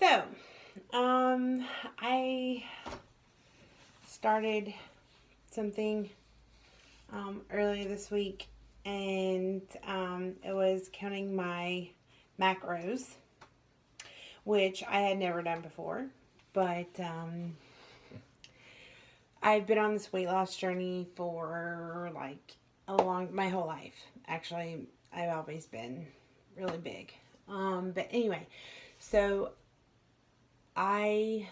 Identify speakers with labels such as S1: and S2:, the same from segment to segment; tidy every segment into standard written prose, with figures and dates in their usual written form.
S1: So, I started something earlier this week, and it was counting my macros, which I had never done before. But I've been on this weight loss journey for like my whole life. Actually, I've always been really big. But anyway, so I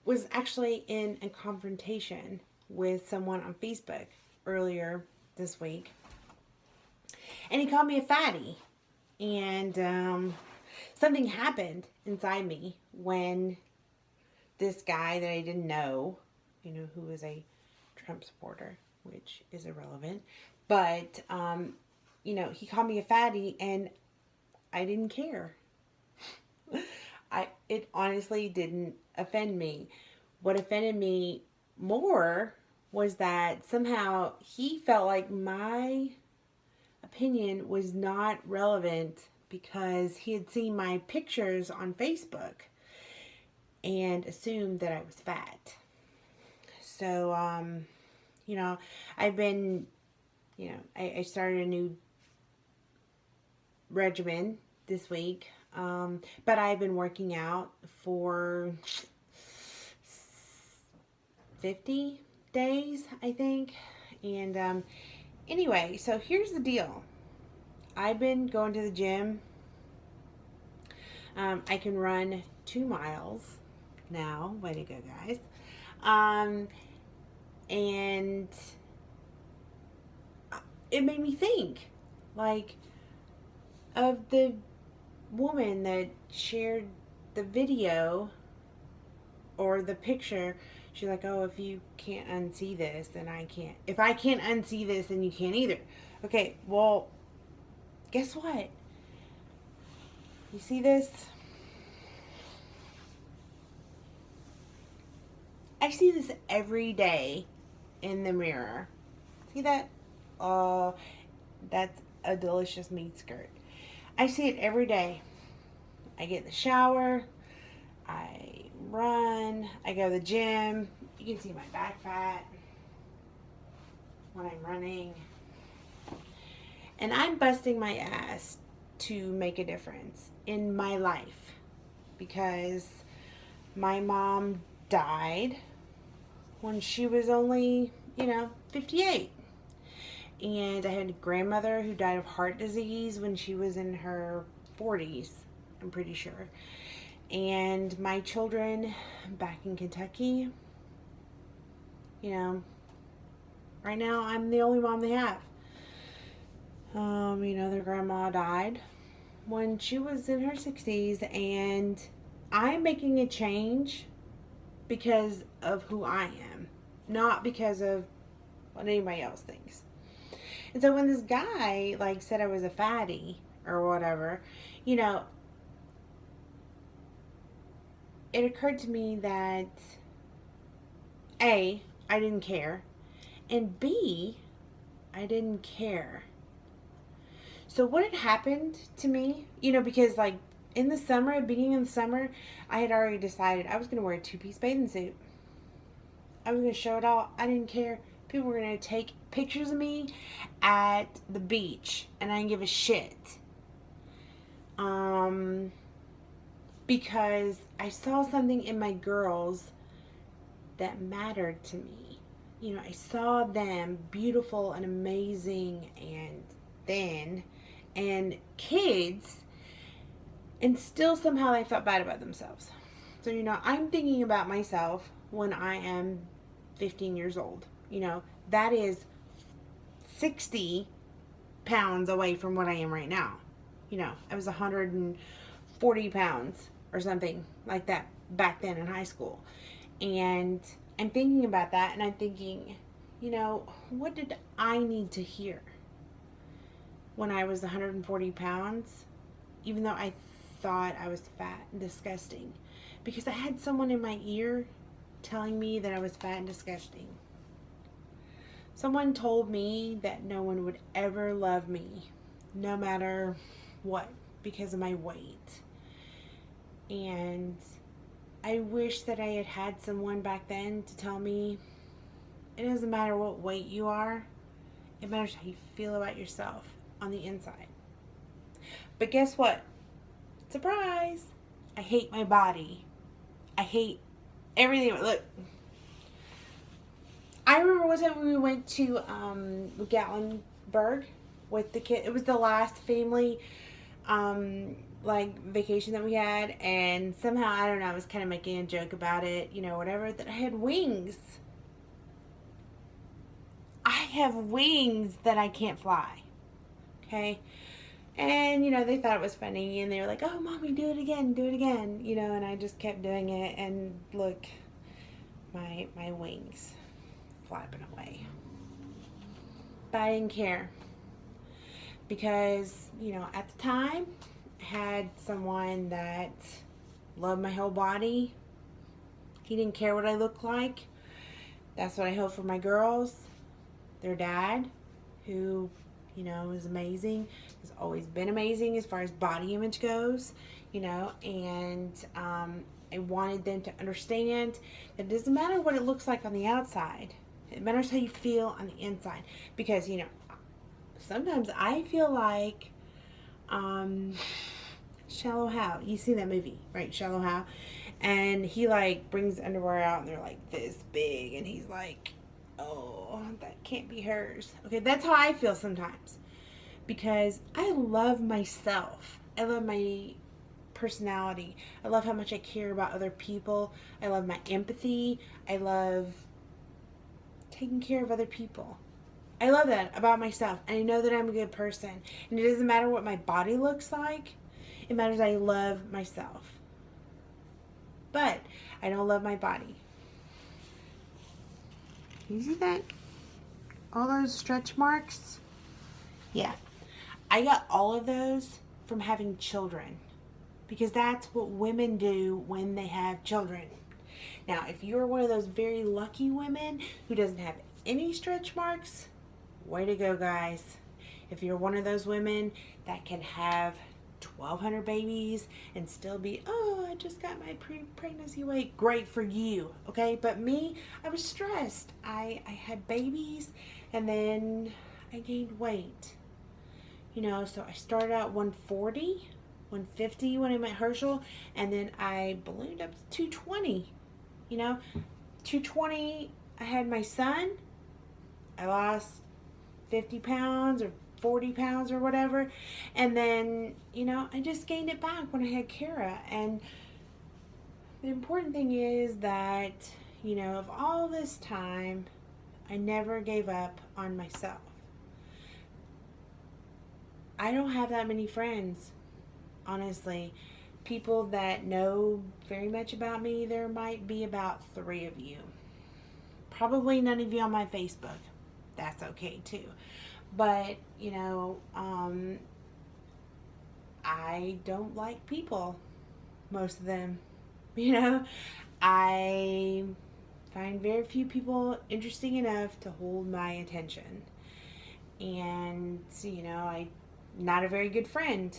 S1: was actually in a confrontation with someone on Facebook earlier this week, and he called me a fatty. And something happened inside me when this guy that I didn't know, who was a Trump supporter, which is irrelevant, but he called me a fatty, and I didn't care. It honestly didn't offend me. What offended me more was that somehow he felt like my opinion was not relevant because he had seen my pictures on Facebook and assumed that I was fat. So, I've been, I started a new regimen this week, but I've been working out for 50 days, I think. And anyway, so here's the deal. I've been going to the gym. I can run 2 miles now. Way to go, guys. And it made me think, like, of the woman that shared the video or the picture. She's like, oh, if you can't unsee this, then I can't. If I can't unsee this, then you can't either. Okay, well, guess what? You see this? I see this every day in the mirror. See that? Oh, that's a delicious meat skirt. I see it every day. I get in the shower. I run. I go to the gym. You can see my back fat when I'm running. And I'm busting my ass to make a difference in my life because my mom died when she was only, 58. And I had a grandmother who died of heart disease when she was in her 40s, I'm pretty sure. And my children back in Kentucky, right now I'm the only mom they have. Their grandma died when she was in her 60s, and I'm making a change because of who I am, not because of what anybody else thinks. And so when this guy said I was a fatty or whatever, it occurred to me that A, I didn't care, and B, I didn't care. So what had happened to me, because in the summer, beginning of the summer, I had already decided I was going to wear a 2-piece bathing suit. I was going to show it all. I didn't care. People were going to take pictures of me at the beach, and I didn't give a shit. Because I saw something in my girls that mattered to me. I saw them beautiful and amazing and thin and kids, and still somehow they felt bad about themselves. So, I'm thinking about myself when I am 15 years old. That is 60 pounds away from what I am right now. I was 140 pounds or something like that back then in high school. And I'm thinking about that, and I'm thinking, what did I need to hear when I was 140 pounds, even though I thought I was fat and disgusting? Because I had someone in my ear telling me that I was fat and disgusting. Someone told me that no one would ever love me, no matter what, because of my weight. And I wish that I had had someone back then to tell me it doesn't matter what weight you are, it matters how you feel about yourself on the inside. But guess what? Surprise! I hate my body. I hate everything. Look, I remember one time when we went to Gatlinburg with the kid. It was the last family like vacation that we had, and somehow, I don't know, I was kind of making a joke about it, you know, whatever, that I had wings. I have wings that I can't fly. Okay? And, you know, they thought it was funny, and they were like, oh, Mommy, do it again, you know, and I just kept doing it, and look, my wings flapping away. But I didn't care because, you know, at the time, I had someone that loved my whole body. He didn't care what I looked like. That's what I hope for my girls. Their dad, who, you know, is amazing, has always been amazing as far as body image goes, you know, and I wanted them to understand that it doesn't matter what it looks like on the outside. It matters how you feel on the inside. Because, you know, sometimes I feel like Shallow Hal. You see that movie, right? Shallow Hal. And he like brings underwear out and they're like this big and he's like, oh, that can't be hers. Okay, that's how I feel sometimes. Because I love myself. I love my personality. I love how much I care about other people. I love my empathy. I love taking care of other people. I love that about myself. And I know that I'm a good person. And it doesn't matter what my body looks like. It matters I love myself. But I don't love my body. Can you see that? All those stretch marks? Yeah. I got all of those from having children. Because that's what women do when they have children. Now, if you're one of those very lucky women who doesn't have any stretch marks, way to go, guys. If you're one of those women that can have 1,200 babies and still be, oh, I just got my pregnancy weight, great for you, okay? But me, I was stressed. I had babies and then I gained weight. You know, so I started out 140, 150 when I met Herschel, and then I ballooned up to 220. You know, 220, I had my son. I lost 50 pounds or 40 pounds or whatever. And then, you know, I just gained it back when I had Kara. And the important thing is that, you know, of all this time, I never gave up on myself. I don't have that many friends, honestly. People that know very much about me, there might be about 3 of you. Probably none of you on my Facebook. That's okay too. But, you know, I don't like people, most of them. You know, I find very few people interesting enough to hold my attention. And, you know, I'm not a very good friend.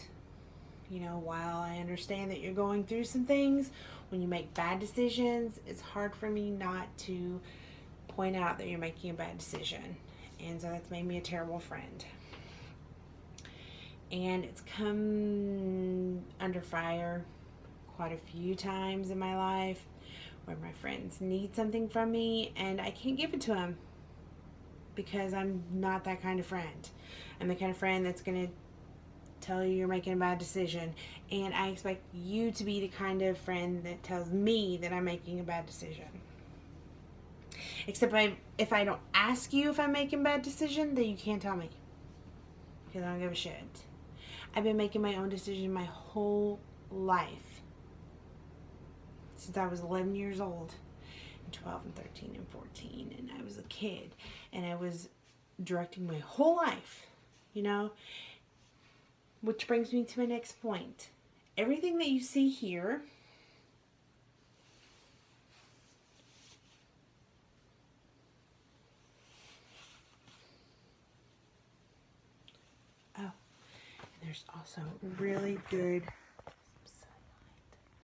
S1: You know, while I understand that you're going through some things, when you make bad decisions, it's hard for me not to point out that you're making a bad decision. And so that's made me a terrible friend. And it's come under fire quite a few times in my life where my friends need something from me and I can't give it to them because I'm not that kind of friend. I'm the kind of friend that's going to tell you you're making a bad decision, and I expect you to be the kind of friend that tells me that I'm making a bad decision. Except if I don't ask you if I'm making a bad decision, then you can't tell me because I don't give a shit. I've been making my own decision my whole life since I was 11 years old, and 12 and 13 and 14, and I was a kid, and I was directing my whole life, you know. Which brings me to my next point. Everything that you see here oh, and there's also really good